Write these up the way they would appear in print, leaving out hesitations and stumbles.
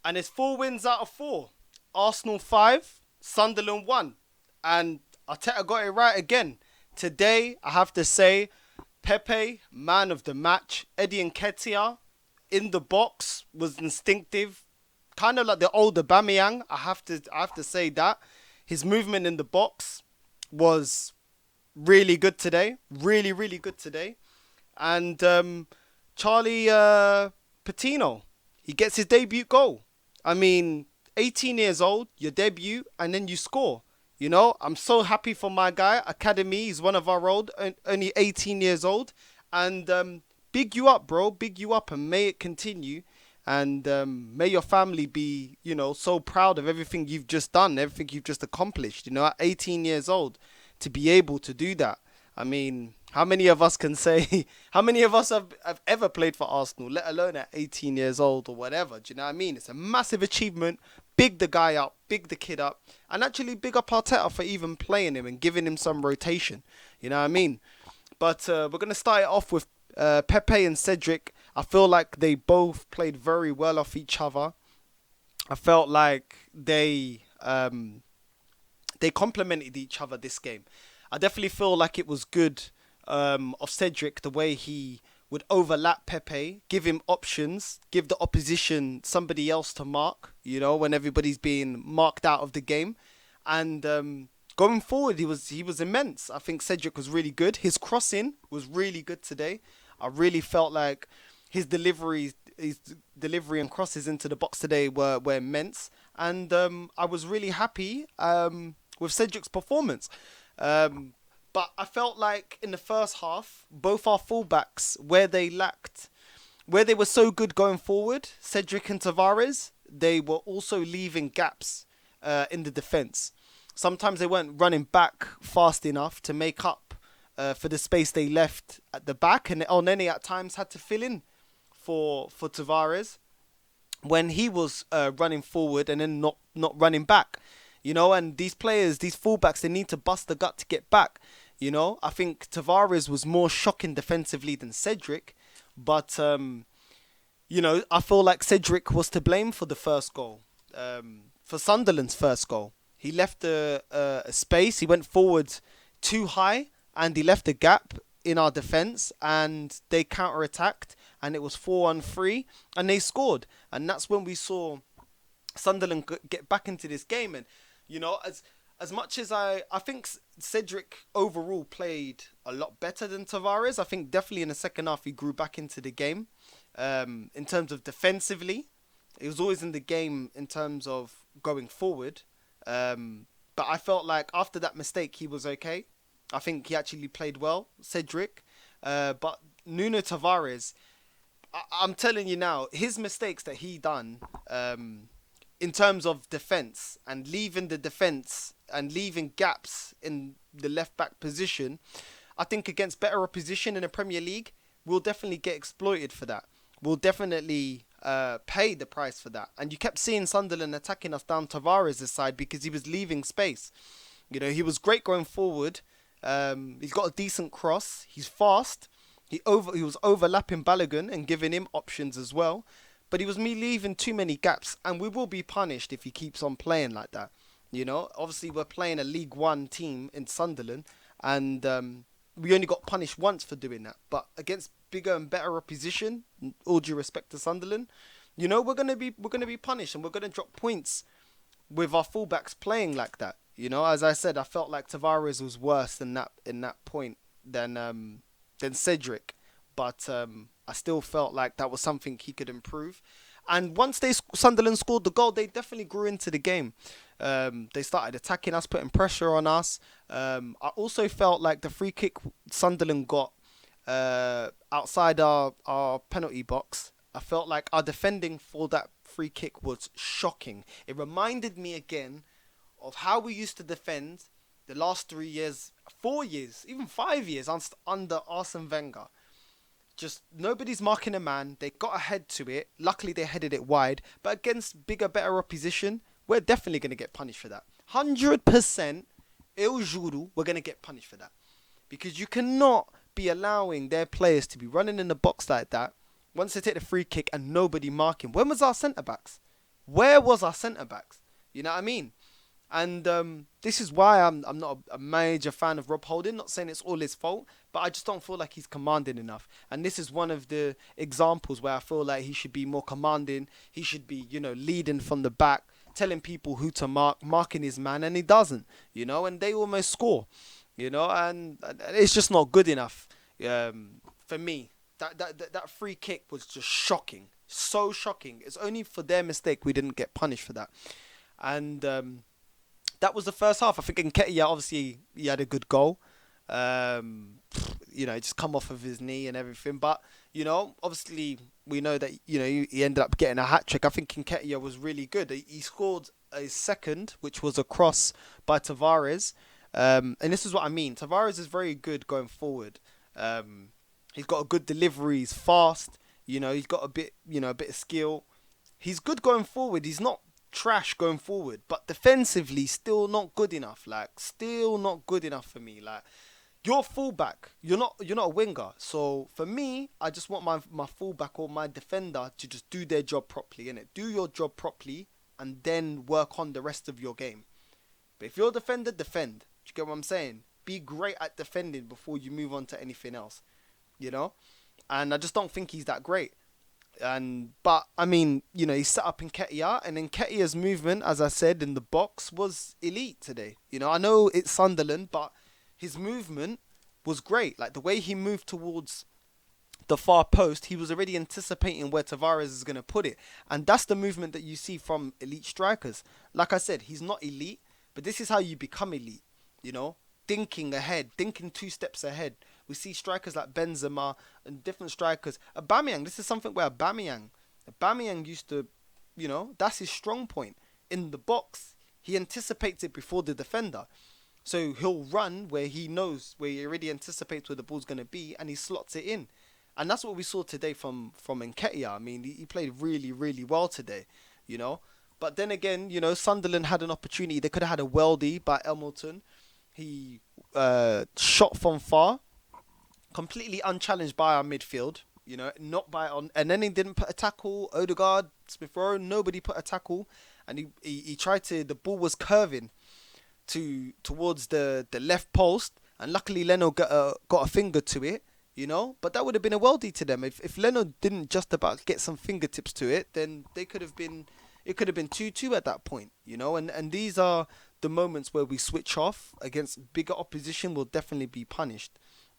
And it's 4 wins out of 4. Arsenal 5, Sunderland 1. And Arteta got it right again. Today, I have to say, Pepe, man of the match. Eddie Nketiah in the box was instinctive. Kind of like the old Aubameyang. I have to say that. His movement in the box was really good today. Really, really good today. And Charlie Patino, he gets his debut goal. I mean, 18 years old, your debut, and then you score. I'm so happy for my guy. Academy, he's one of our old, only 18 years old. And big you up, bro. Big you up, and may it continue. And may your family be, so proud of everything you've just done, everything you've just accomplished. At 18 years old, to be able to do that. I mean, how many of us can say, how many of us have ever played for Arsenal, let alone at 18 years old or whatever? Do you know what I mean? It's a massive achievement. Big the guy up, big the kid up, and actually big up Arteta for even playing him and giving him some rotation. You know what I mean? But we're going to start it off with Pepe and Cedric. I feel like they both played very well off each other. I felt like they complemented each other this game. I definitely feel like it was good of Cedric, the way he would overlap Pepe, give him options, give the opposition somebody else to mark, when everybody's being marked out of the game. And going forward, he was immense. I think Cedric was really good. His crossing was really good today. I really felt like his delivery and crosses into the box today were immense. And I was really happy with Cedric's performance. But I felt like in the first half, both our fullbacks, where they were so good going forward, Cedric and Tavares, they were also leaving gaps in the defence. Sometimes they weren't running back fast enough to make up for the space they left at the back, and Elneny at times had to fill in for Tavares when he was running forward and then not running back. And these players, these fullbacks, they need to bust the gut to get back. I think Tavares was more shocking defensively than Cedric, but I feel like Cedric was to blame for the first goal, for Sunderland's first goal. He left a space, he went forward too high, and he left a gap in our defence, and they counter-attacked, and it was 4-on-3, and they scored. And that's when we saw Sunderland get back into this game. And as much as I think Cedric overall played a lot better than Tavares. I think definitely in the second half he grew back into the game. In terms of defensively, he was always in the game in terms of going forward. But I felt like after that mistake he was okay. I think he actually played well, Cedric. But Nuno Tavares, I'm telling you now, his mistakes that he done in terms of defence and leaving the defence and leaving gaps in the left back position, I think against better opposition in the Premier League, we'll definitely get exploited for that. We'll definitely pay the price for that. And you kept seeing Sunderland attacking us down Tavares' side because he was leaving space. He was great going forward. He's got a decent cross. He's fast. He was overlapping Balogun and giving him options as well. But he was leaving too many gaps, and we will be punished if he keeps on playing like that. Obviously we're playing a League One team in Sunderland, and we only got punished once for doing that. But against bigger and better opposition, all due respect to Sunderland, we're gonna be punished, and we're gonna drop points with our fullbacks playing like that. As I said, I felt like Tavares was worse than that in that point than Cedric, but I still felt like that was something he could improve. And once Sunderland scored the goal, they definitely grew into the game. They started attacking us, putting pressure on us. I also felt like the free kick Sunderland got outside our penalty box, I felt like our defending for that free kick was shocking. It reminded me again of how we used to defend the last 3 years, 4 years, even 5 years under Arsene Wenger. Just nobody's marking a man. They got ahead to it. Luckily, they headed it wide. But against bigger, better opposition, we're definitely going to get punished for that. 100%, eu juro, we're going to get punished for that. Because you cannot be allowing their players to be running in the box like that once they take the free kick and nobody marking. When was our centre-backs? Where was our centre backs? You know what I mean? And this is why I'm not a major fan of Rob Holding. Not saying it's all his fault, but I just don't feel like he's commanding enough. And this is one of the examples where I feel like he should be more commanding. He should be, leading from the back, telling people who to mark, marking his man, and he doesn't. And they almost score. And it's just not good enough for me. That free kick was just shocking, so shocking. It's only for their mistake we didn't get punished for that. And that was the first half. I think Nketiah, obviously, he had a good goal. Just come off of his knee and everything. But, obviously, we know that, he ended up getting a hat-trick. I think Nketiah was really good. He scored a second, which was a cross by Tavares. And this is what I mean. Tavares is very good going forward. He's got a good delivery. He's fast. He's got a bit of skill. He's good going forward. He's not trash going forward, but defensively still not good enough. Still not good enough for me. You're fullback. You're not a winger. So for me, I just want my fullback or my defender to just do their job properly, innit? Do your job properly and then work on the rest of your game. But if you're a defender, defend. Do you get what I'm saying? Be great at defending before you move on to anything else. And I just don't think he's that great. But I mean, he set up Nketiah, and Nketiah's movement, as I said, in the box was elite today. I know it's Sunderland, but his movement was great. The way he moved towards the far post, he was already anticipating where Tavares is going to put it. And that's the movement that you see from elite strikers. Like I said, he's not elite, but this is how you become elite, thinking ahead, thinking 2 steps ahead. We see strikers like Benzema and different strikers. Aubameyang, this is something where Aubameyang used to, that's his strong point. In the box, he anticipates it before the defender. So he'll run where he knows, where he already anticipates where the ball's going to be, and he slots it in. And that's what we saw today from Nketiah. I mean, he played really, really well today, But then again, Sunderland had an opportunity. They could have had a worldie by Elmilton. He shot from far, completely unchallenged by our midfield, not by on, and then he didn't put a tackle. Odegaard, Smith Rowe, nobody put a tackle, and he tried to. The ball was curving towards the left post, and luckily Leno got a finger to it, But that would have been a worldie to them if Leno didn't just about get some fingertips to it. Then it could have been 2-2 at that point, And these are the moments where we switch off against bigger opposition. Will definitely be punished.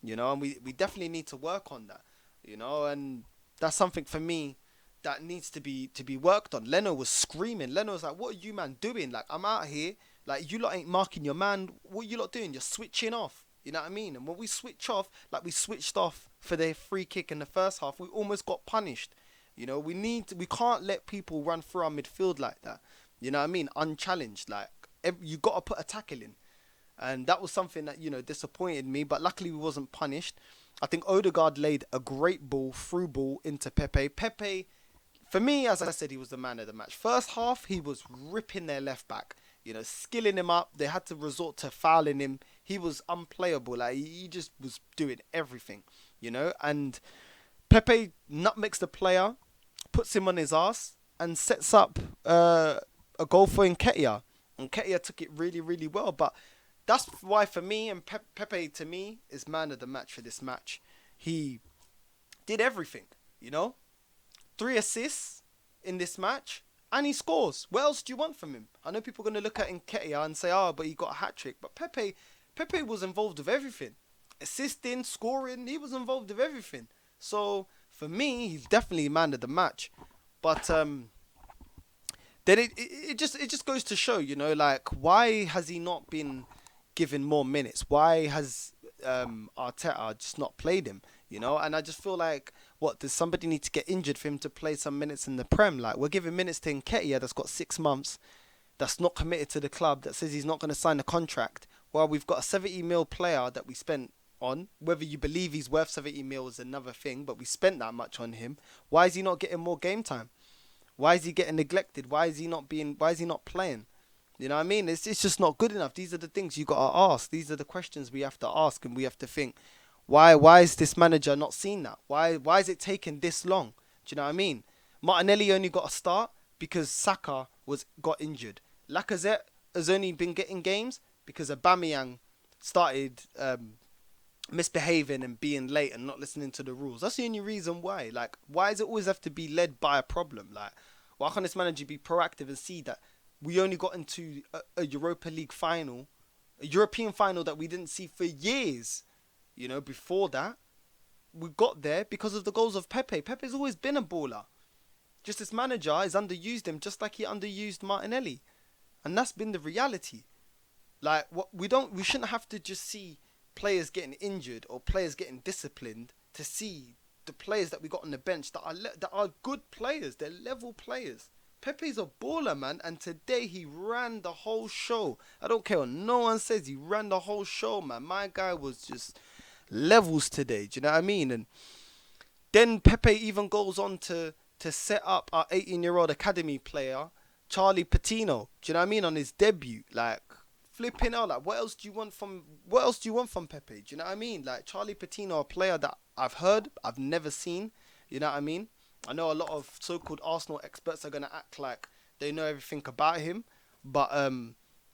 And we definitely need to work on that, and that's something for me that needs to be worked on. Leno was screaming. Leno was like, what are you, man, doing? I'm out here. You lot ain't marking your man. What are you lot doing? You're switching off. You know what I mean? And when we switch off, we switched off for their free kick in the first half, we almost got punished. We can't let people run through our midfield like that. You know what I mean? Unchallenged. You got to put a tackle in. And that was something that, disappointed me. But luckily we wasn't punished. I think Odegaard laid a great through ball into Pepe. Pepe, for me, as I said, he was the man of the match. First half, he was ripping their left back. Skilling him up. They had to resort to fouling him. He was unplayable. He just was doing everything, And Pepe nutmegs the player, puts him on his ass, and sets up a goal for Nketiah. Nketiah took it really, really well. But that's why for me, and Pepe to me is man of the match for this match. He did everything, 3 assists in this match, and he scores. What else do you want from him? I know people are going to look at Nketiah and say, but he got a hat-trick. But Pepe was involved with everything. Assisting, scoring, he was involved with everything. So for me, he's definitely man of the match. But then it just goes to show, why has he not been given more minutes? Why has Arteta just not played him? And I just feel like, does somebody need to get injured for him to play some minutes in the Prem? We're giving minutes to Nketiah that's got 6 months, that's not committed to the club, that says he's not going to sign a contract, while we've got a 70 mil player that we spent on. Whether you believe he's worth 70 mil is another thing, but we spent that much on him. Why is he not getting more game time? Why is he getting neglected? Why is he not playing? You know what I mean? It's just not good enough. These are the things you got to ask. These are the questions we have to ask, and we have to think, why is this manager not seen that? Why is it taking this long? Do you know what I mean? Martinelli only got a start. because Saka got injured. Lacazette has only been getting games because Aubameyang started misbehaving and being late and not listening to the rules. That's the only reason why. Like, why does it always have to be led by a problem? Like, why can't this manager be proactive and see that we only got into a Europa League final, a European final that we didn't see for years? You know, before that, we got there because of the goals of Pepe. Pepe's always been a baller. Just this manager has underused him just like he underused Martinelli. And that's been the reality. Like, we shouldn't have to just see players getting injured or players getting disciplined to see the players that we got on the bench that are good players. They're level players. Pepe's a baller, man, and today he ran the whole show. I don't care what no one says, he ran the whole show, man. My guy was just levels today, do you know what I mean? And then Pepe even goes on to set up our 18-year-old academy player, Charlie Patino, do you know what I mean, on his debut. Like, flipping out, like, what else do you want from Pepe? Do you know what I mean? Like, Charlie Patino, a player that I've heard, I've never seen. You know what I mean? I know a lot of so-called Arsenal experts are gonna act like they know everything about him, but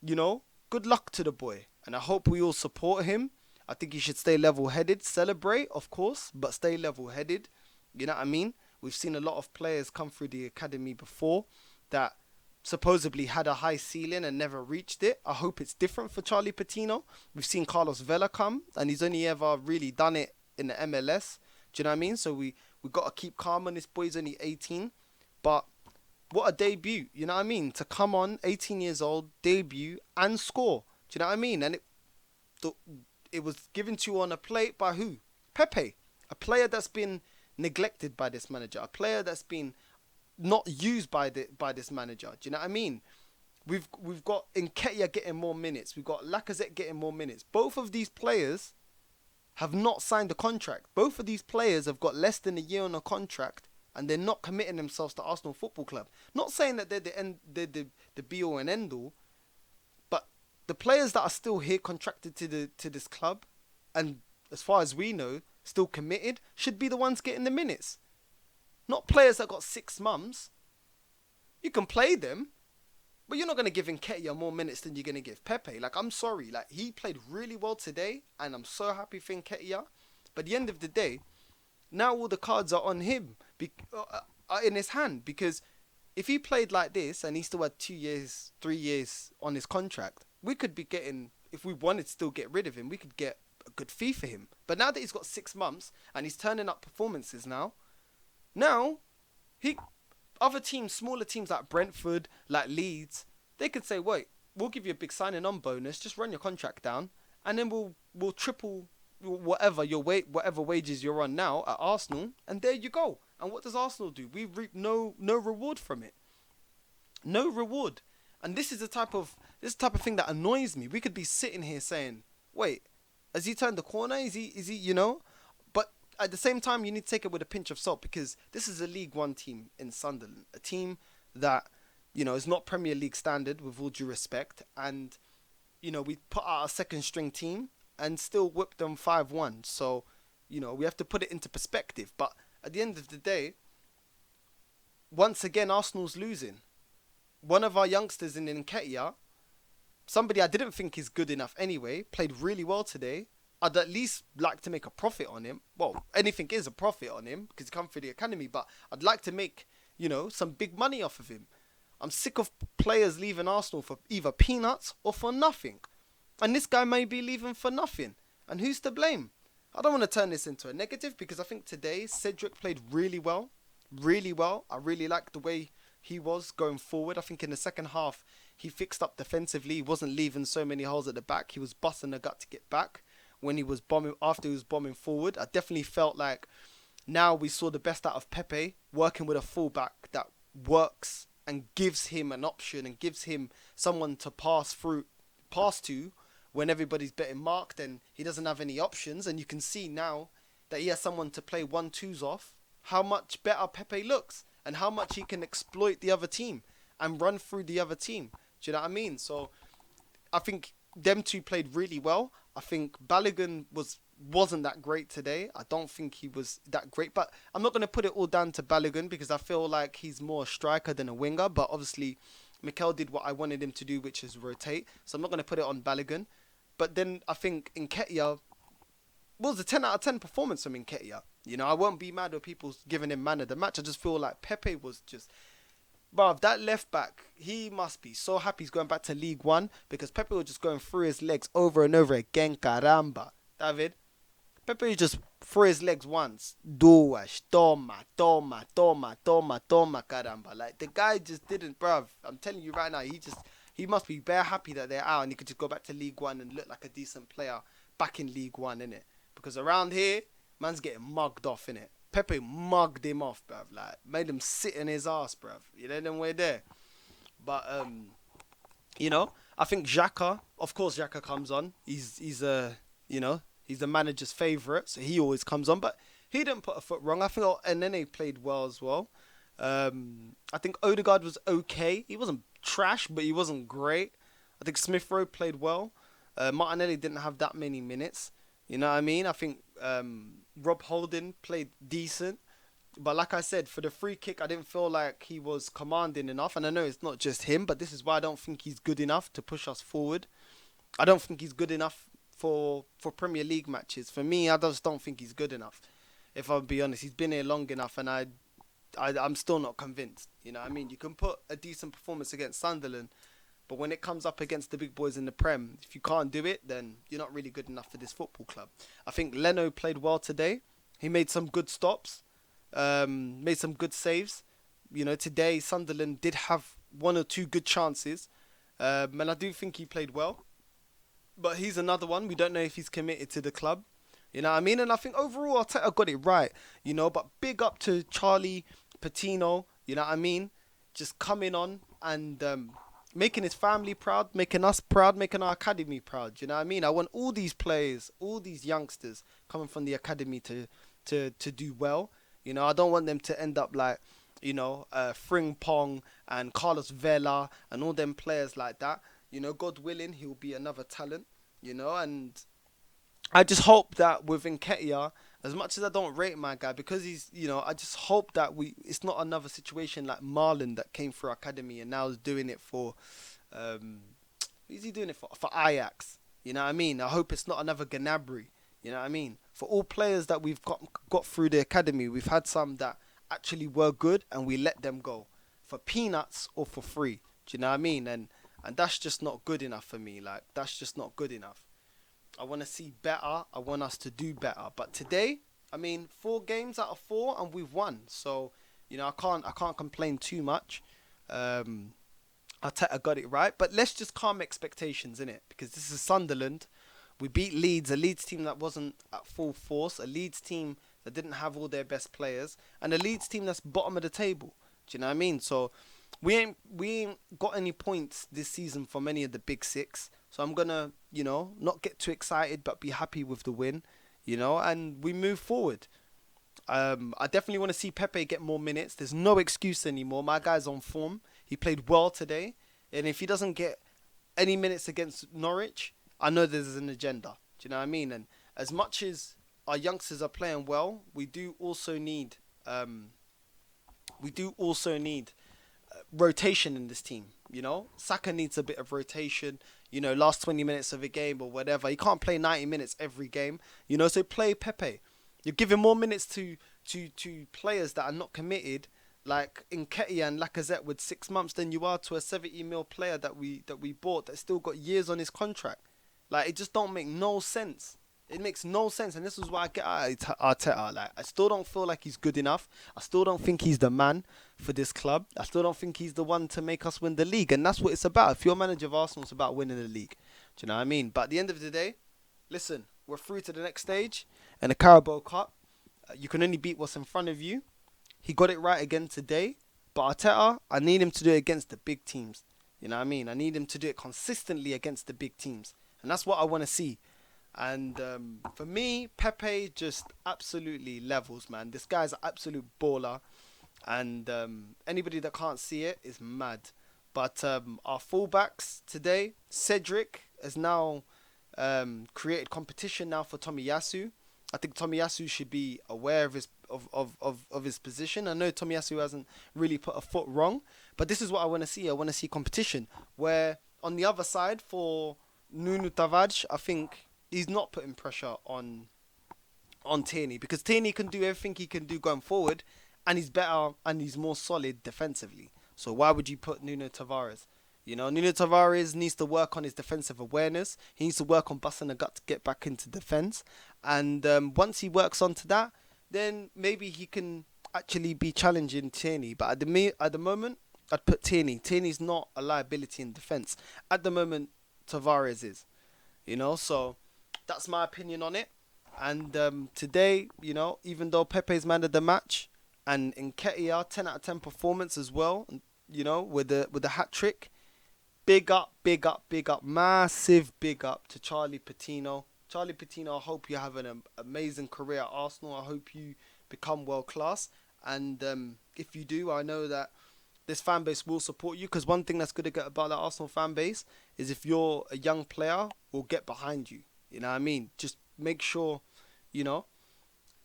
you know, good luck to the boy, and I hope we all support him. I think he should stay level-headed, celebrate, of course, but stay level-headed. You know what I mean? We've seen a lot of players come through the academy before that supposedly had a high ceiling and never reached it. I hope it's different for Charlie Patino. We've seen Carlos Vela come, and he's only ever really done it in the MLS. Do you know what I mean? So we got to keep calm on this boy. He's only 18. But what a debut, you know what I mean? To come on, 18 years old, debut, and score. Do you know what I mean? And it was given to you on a plate by who? Pepe. A player that's been neglected by this manager. A player that's been not used by this manager. Do you know what I mean? We've got Nketiah getting more minutes. We've got Lacazette getting more minutes. Both of these players have not signed a contract. Both of these players have got less than a year on a contract, and they're not committing themselves to Arsenal Football Club. Not saying that they're the be all and end all, but the players that are still here contracted to this club, and as far as we know, still committed, should be the ones getting the minutes. Not players that got 6 months. You can play them, but you're not going to give Nketiah more minutes than you're going to give Pepe. Like, I'm sorry. Like, he played really well today, and I'm so happy for Nketiah. But at the end of the day, now all the cards are on him, are in his hand. Because if he played like this, and he still had 2 years, 3 years on his contract, we could be getting, if we wanted to still get rid of him, we could get a good fee for him. But now that he's got 6 months, and he's turning up performances now, other teams, smaller teams like Brentford, like Leeds, they could say, wait, we'll give you a big signing on bonus, just run your contract down, and then we'll triple whatever wages you're on now at Arsenal, and there you go. And what does Arsenal do? We reap no reward from it. No reward. And this is the type of thing that annoys me. We could be sitting here saying, wait, has he turned the corner? Is he, you know? At the same time, you need to take it with a pinch of salt, because this is a League One team in Sunderland, a team that, you know, is not Premier League standard, with all due respect, and, you know, we put out a second string team and still whipped them 5-1. So, you know, we have to put it into perspective. But at the end of the day, once again, Arsenal's losing. One of our youngsters in Nketiah, somebody I didn't think is good enough anyway, played really well today. I'd at least like to make a profit on him. Well, anything is a profit on him because he come through the academy, but I'd like to make, you know, some big money off of him. I'm sick of players leaving Arsenal for either peanuts or for nothing. And this guy may be leaving for nothing. And who's to blame? I don't want to turn this into a negative, because I think today Cedric played really well. Really well. I really liked the way he was going forward. I think in the second half, he fixed up defensively. He wasn't leaving so many holes at the back. He was busting the gut to get back. When he was bombing, after he was bombing forward, I definitely felt like now we saw the best out of Pepe, working with a fullback that works and gives him an option and gives him someone to pass to when everybody's betting marked and he doesn't have any options. And you can see now that he has someone to play 1-2s off, how much better Pepe looks and how much he can exploit the other team and run through the other team. Do you know what I mean? So I think them two played really well. I think Balogun was wasn't that great today. I don't think he was that great, but I'm not going to put it all down to Balogun because I feel like he's more a striker than a winger. But obviously, Mikel did what I wanted him to do, which is rotate. So I'm not going to put it on Balogun. But then I think Nketiah was a 10 out of 10 performance from Nketiah. You know, I won't be mad with people giving him man of the match. I just feel like Pepe was just... Bruv, that left back, he must be so happy he's going back to League One because Pepe was just going through his legs over and over again. Caramba. David, Pepe just threw his legs once. Duas, toma, toma, toma, toma, toma, caramba. Like, the guy just didn't, bruv. I'm telling you right now, he must be bare happy that they're out and he could just go back to League One and look like a decent player back in League One, innit? Because around here, man's getting mugged off, innit? Pepe mugged him off, bruv. Like, made him sit in his ass, bruv. You know, then we're there. But, you know, I think Xhaka, of course Xhaka comes on. He's the manager's favourite, so he always comes on. But he didn't put a foot wrong. I think Nene played well as well. I think Odegaard was okay. He wasn't trash, but he wasn't great. I think Smith Rowe played well. Martinelli didn't have that many minutes. You know what I mean? I think Rob Holding played decent. But like I said, for the free kick, I didn't feel like he was commanding enough. And I know it's not just him, but this is why I don't think he's good enough to push us forward. I don't think he's good enough for Premier League matches. For me, I just don't think he's good enough. If I'll be honest, he's been here long enough and I'm still not convinced. You know what I mean? You can put a decent performance against Sunderland, but when it comes up against the big boys in the Prem, if you can't do it, then you're not really good enough for this football club. I think Leno played well today. He made some good stops, made some good saves. You know, today Sunderland did have one or two good chances, and I do think he played well. But he's another one. We don't know if he's committed to the club. You know what I mean? And I think overall Arteta got it right. You know, but big up to Charlie Patino. You know what I mean? Just coming on and making his family proud, making us proud, making our academy proud. You know what I mean? I want all these players, all these youngsters coming from the academy to do well. You know, I don't want them to end up like, you know, Frimpong and Carlos Vela and all them players like that. You know, God willing, he'll be another talent, you know, and I just hope that with Nketiah, as much as I don't rate my guy, because he's, you know, I just hope that it's not another situation like Marlon that came through academy and now is doing it for, who's he doing it for? For Ajax, you know what I mean? I hope it's not another Gnabry, you know what I mean? For all players that we've got through the academy, we've had some that actually were good and we let them go for peanuts or for free, do you know what I mean? And that's just not good enough for me. Like, that's just not good enough. I want to see better. I want us to do better. But today, I mean, 4 games out of 4 and we've won. So, you know, I can't complain too much. Arteta got it right. But let's just calm expectations, innit? Because this is Sunderland. We beat Leeds, a Leeds team that wasn't at full force, a Leeds team that didn't have all their best players, and a Leeds team that's bottom of the table. Do you know what I mean? So we ain't got any points this season from any of the big 6. So I'm going to, you know, not get too excited, but be happy with the win, you know, and we move forward. I definitely want to see Pepe get more minutes. There's no excuse anymore. My guy's on form. He played well today. And if he doesn't get any minutes against Norwich, I know there's an agenda. Do you know what I mean? And as much as our youngsters are playing well, we do also need rotation in this team. You know, Saka needs a bit of rotation. You know, last 20 minutes of a game or whatever. He can't play 90 minutes every game. You know, so play Pepe. You're giving more minutes to players that are not committed, like Nketiah and Lacazette with 6 months, than you are to a 70 mil player that we bought that still got years on his contract. Like, it just don't make no sense. It makes no sense, and this is why I get at Arteta. Like, I still don't feel like he's good enough. I still don't think he's the man for this club. I still don't think he's the one to make us win the league, and that's what it's about. If you're manager of Arsenal, it's about winning the league. Do you know what I mean? But at the end of the day, listen, we're through to the next stage, and the Carabao Cup. You can only beat what's in front of you. He got it right again today, but Arteta, I need him to do it against the big teams. You know what I mean? I need him to do it consistently against the big teams, and that's what I want to see. And for me, Pepe just absolutely levels, man. This guy's an absolute baller. And anybody that can't see it is mad. But our fullbacks today, Cedric has now created competition now for Tomiyasu. I think Tomiyasu should be aware of of his position. I know Tomiyasu hasn't really put a foot wrong, but this is what I want to see. I want to see competition where on the other side for Nuno Tavares, I think he's not putting pressure on Tierney because Tierney can do everything he can do going forward, and he's better and he's more solid defensively. So why would you put Nuno Tavares? You know, Nuno Tavares needs to work on his defensive awareness. He needs to work on busting a gut to get back into defense. And once he works onto that, then maybe he can actually be challenging Tierney. But at the moment, I'd put Tierney. Tierney's not a liability in defense. At the moment, Tavares is. You know, so that's my opinion on it. And today, you know, even though Pepe's man of the match and Nketiah 10 out of 10 performance as well, you know, with the hat trick. Big up, big up, big up, massive big up to Charlie Patino. Charlie Patino, I hope you have an amazing career at Arsenal. I hope you become world class. And if you do, I know that this fan base will support you. Because one thing that's good to get about the Arsenal fan base is if you're a young player, we'll get behind you. You know what I mean? Just make sure, you know,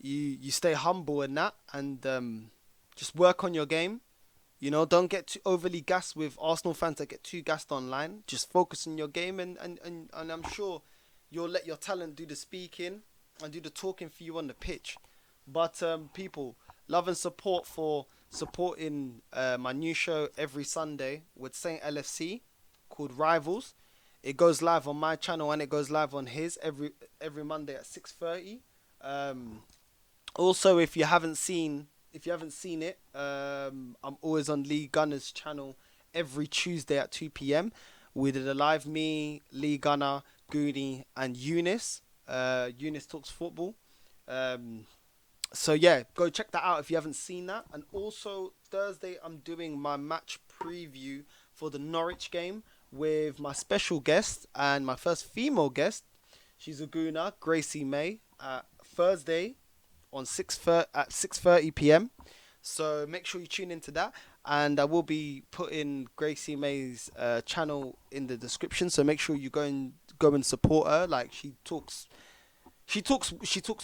you stay humble in that and just work on your game. You know, don't get too overly gassed with Arsenal fans that get too gassed online. Just focus on your game and I'm sure you'll let your talent do the speaking and do the talking for you on the pitch. But people, love and support for supporting my new show every Sunday with Saint LFC called Rivals. It goes live on my channel and it goes live on his every Monday at 6:30. Also, if you haven't seen it, I'm always on Lee Gunner's channel every Tuesday at 2 p.m. We did a live me, Lee Gunner, Goonie, and Eunice. Eunice Talks Football. So yeah, go check that out if you haven't seen that. And also Thursday, I'm doing my match preview for the Norwich game with my special guest and my first female guest. She's a Gooner, Gracie May. Thursday on 6:30 p.m. So make sure you tune into that, and I will be putting Gracie May's channel in the description. So make sure you go and support her. Like she talks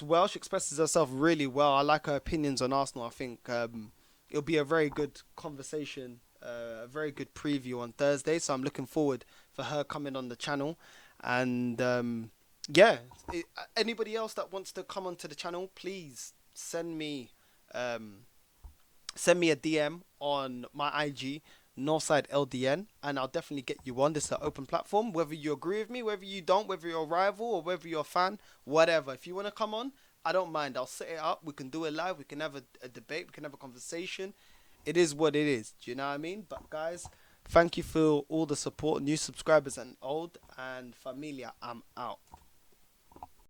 well. She expresses herself really well. I like her opinions on Arsenal. I think it'll be a very good conversation, a very good preview on Thursday. So I'm looking forward for her coming on the channel, and yeah, anybody else that wants to come onto the channel, please send me a DM on my IG, NorthsideLDN, and I'll definitely get you on. This is an open platform. Whether you agree with me, whether you don't, whether you're a rival or whether you're a fan, whatever. If you want to come on, I don't mind. I'll set it up. We can do it live. We can have a debate. We can have a conversation. It is what it is. Do you know what I mean? But guys, thank you for all the support, new subscribers and old. And Familia, I'm out.